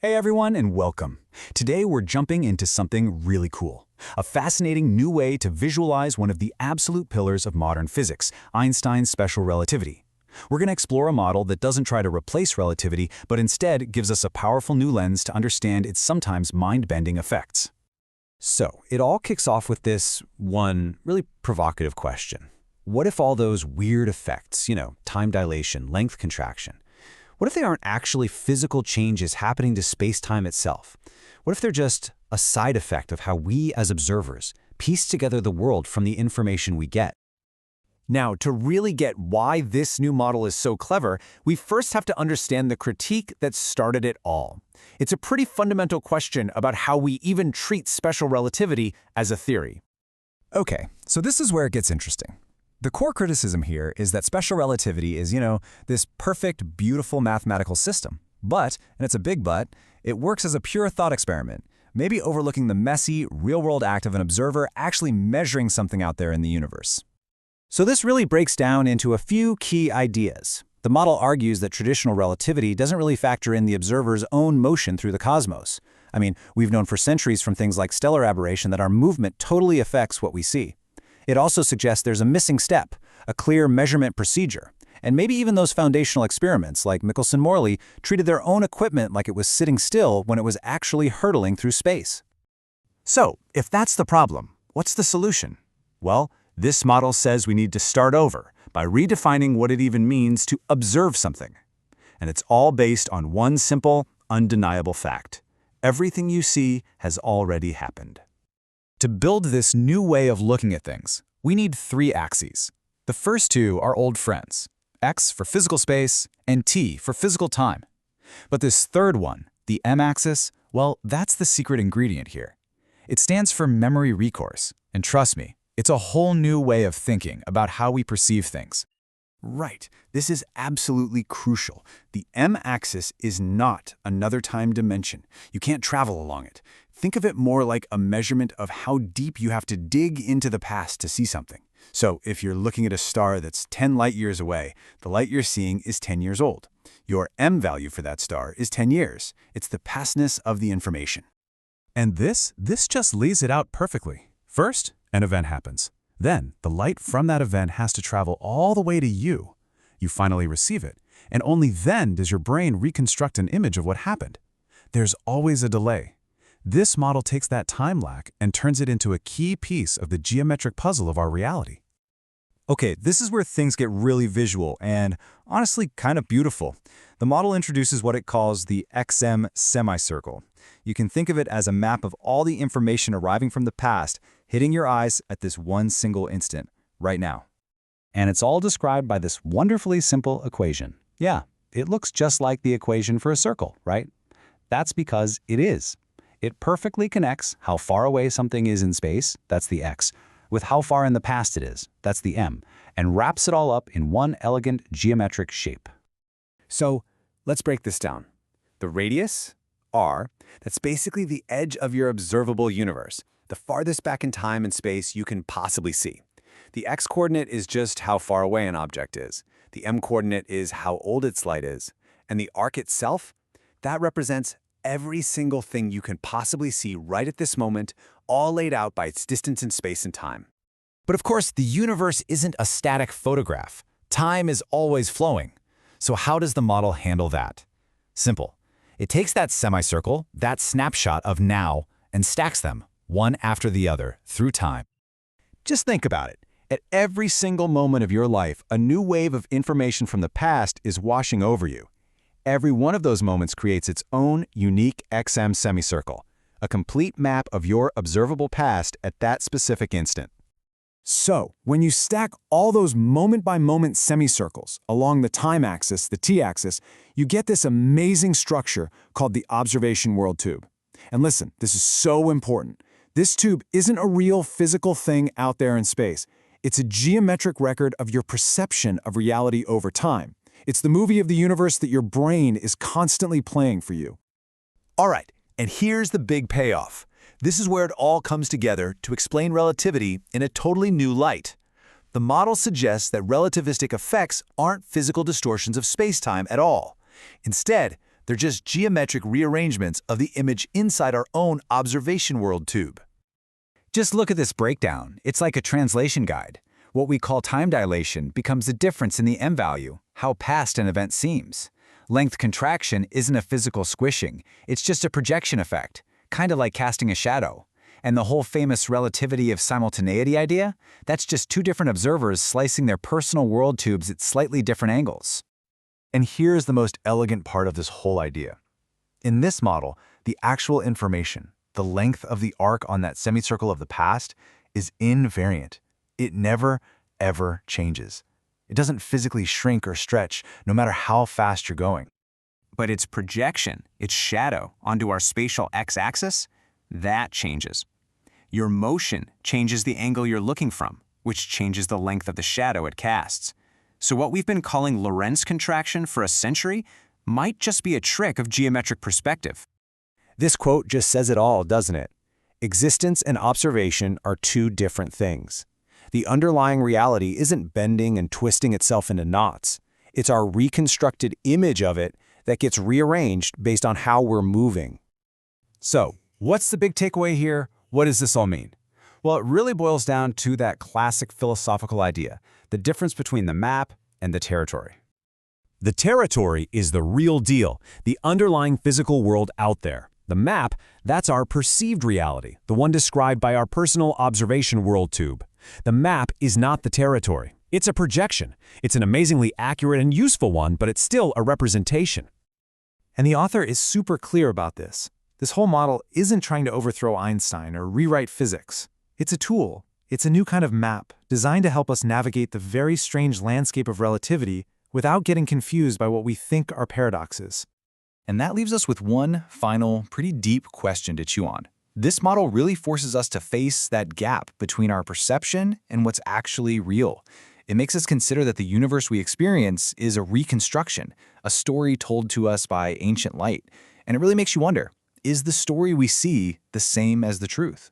Hey everyone, and welcome. Today we're jumping into something really cool. A fascinating new way to visualize one of the absolute pillars of modern physics, Einstein's special relativity. We're going to explore a model that doesn't try to replace relativity, but instead gives us a powerful new lens to understand its sometimes mind-bending effects. So, it all kicks off with this one really provocative question. What if all those weird effects, time dilation, length contraction, what if they aren't actually physical changes happening to space-time itself? What if they're just a side effect of how we, as observers, piece together the world from the information we get? Now, to really get why this new model is so clever, we first have to understand the critique that started it all. It's a pretty fundamental question about how we even treat special relativity as a theory. Okay, so this is where it gets interesting. The core criticism here is that special relativity is, this perfect, beautiful mathematical system. But, and it's a big but, it works as a pure thought experiment, maybe overlooking the messy, real-world act of an observer actually measuring something out there in the universe. So this really breaks down into a few key ideas. The model argues that traditional relativity doesn't really factor in the observer's own motion through the cosmos. We've known for centuries from things like stellar aberration that our movement totally affects what we see. It also suggests there's a missing step, a clear measurement procedure, and maybe even those foundational experiments like Michelson-Morley treated their own equipment like it was sitting still when it was actually hurtling through space. So, if that's the problem, what's the solution? Well, this model says we need to start over by redefining what it even means to observe something. And it's all based on one simple, undeniable fact. Everything you see has already happened. To build this new way of looking at things, we need three axes. The first two are old friends, x for physical space and t for physical time. But this third one, the m-axis, well, that's the secret ingredient here. It stands for memory recourse, and trust me, it's a whole new way of thinking about how we perceive things. Right. This is absolutely crucial. The m-axis is not another time dimension. You can't travel along it. Think of it more like a measurement of how deep you have to dig into the past to see something. So if you're looking at a star that's 10 light years away, the light you're seeing is 10 years old. Your m value for that star is 10 years. It's the pastness of the information. And this just lays it out perfectly. First, an event happens. Then, the light from that event has to travel all the way to you. You finally receive it, and only then does your brain reconstruct an image of what happened. There's always a delay. This model takes that time lag and turns it into a key piece of the geometric puzzle of our reality. Okay, this is where things get really visual and, honestly, kind of beautiful. The model introduces what it calls the XM semicircle. You can think of it as a map of all the information arriving from the past hitting your eyes at this one single instant, right now. And it's all described by this wonderfully simple equation. Yeah, it looks just like the equation for a circle, right? That's because it is. It perfectly connects how far away something is in space, that's the x, with how far in the past it is, that's the m, and wraps it all up in one elegant geometric shape. So, let's break this down. The radius, r, that's basically the edge of your observable universe, the farthest back in time and space you can possibly see. The x-coordinate is just how far away an object is. The m-coordinate is how old its light is. And the arc itself, that represents every single thing you can possibly see right at this moment, all laid out by its distance in space and time. But of course, the universe isn't a static photograph. Time is always flowing. So how does the model handle that? Simple. It takes that semicircle, that snapshot of now, and stacks them, one after the other, through time. Just think about it. At every single moment of your life, a new wave of information from the past is washing over you. Every one of those moments creates its own unique XM semicircle, a complete map of your observable past at that specific instant. So, when you stack all those moment-by-moment semicircles along the time axis, the t-axis, you get this amazing structure called the observation world tube. And listen, this is so important. This tube isn't a real physical thing out there in space. It's a geometric record of your perception of reality over time. It's the movie of the universe that your brain is constantly playing for you. All right, and here's the big payoff. This is where it all comes together to explain relativity in a totally new light. The model suggests that relativistic effects aren't physical distortions of space-time at all. Instead, They're just geometric rearrangements of the image inside our own observation world tube. Just look at this breakdown. It's like a translation guide. What we call time dilation becomes the difference in the M value, how past an event seems. Length contraction isn't a physical squishing, it's just a projection effect, kind of like casting a shadow. And the whole famous relativity of simultaneity idea? That's just two different observers slicing their personal world tubes at slightly different angles. And here's the most elegant part of this whole idea. In this model, the actual information, the length of the arc on that semicircle of the past, is invariant. It never, ever changes. It doesn't physically shrink or stretch, no matter how fast you're going. But its projection, its shadow, onto our spatial x-axis, that changes. Your motion changes the angle you're looking from, which changes the length of the shadow it casts. So what we've been calling Lorentz contraction for a century might just be a trick of geometric perspective. This quote just says it all, doesn't it? Existence and observation are two different things. The underlying reality isn't bending and twisting itself into knots. It's our reconstructed image of it that gets rearranged based on how we're moving. So, what's the big takeaway here? What does this all mean? Well, it really boils down to that classic philosophical idea, the difference between the map and the territory. The territory is the real deal, the underlying physical world out there. The map, that's our perceived reality, the one described by our personal observation world tube. The map is not the territory. It's a projection. It's an amazingly accurate and useful one, but it's still a representation. And the author is super clear about this. This whole model isn't trying to overthrow Einstein or rewrite physics. It's a tool. It's a new kind of map designed to help us navigate the very strange landscape of relativity without getting confused by what we think are paradoxes. And that leaves us with one final, pretty deep question to chew on. This model really forces us to face that gap between our perception and what's actually real. It makes us consider that the universe we experience is a reconstruction, a story told to us by ancient light. And it really makes you wonder, is the story we see the same as the truth?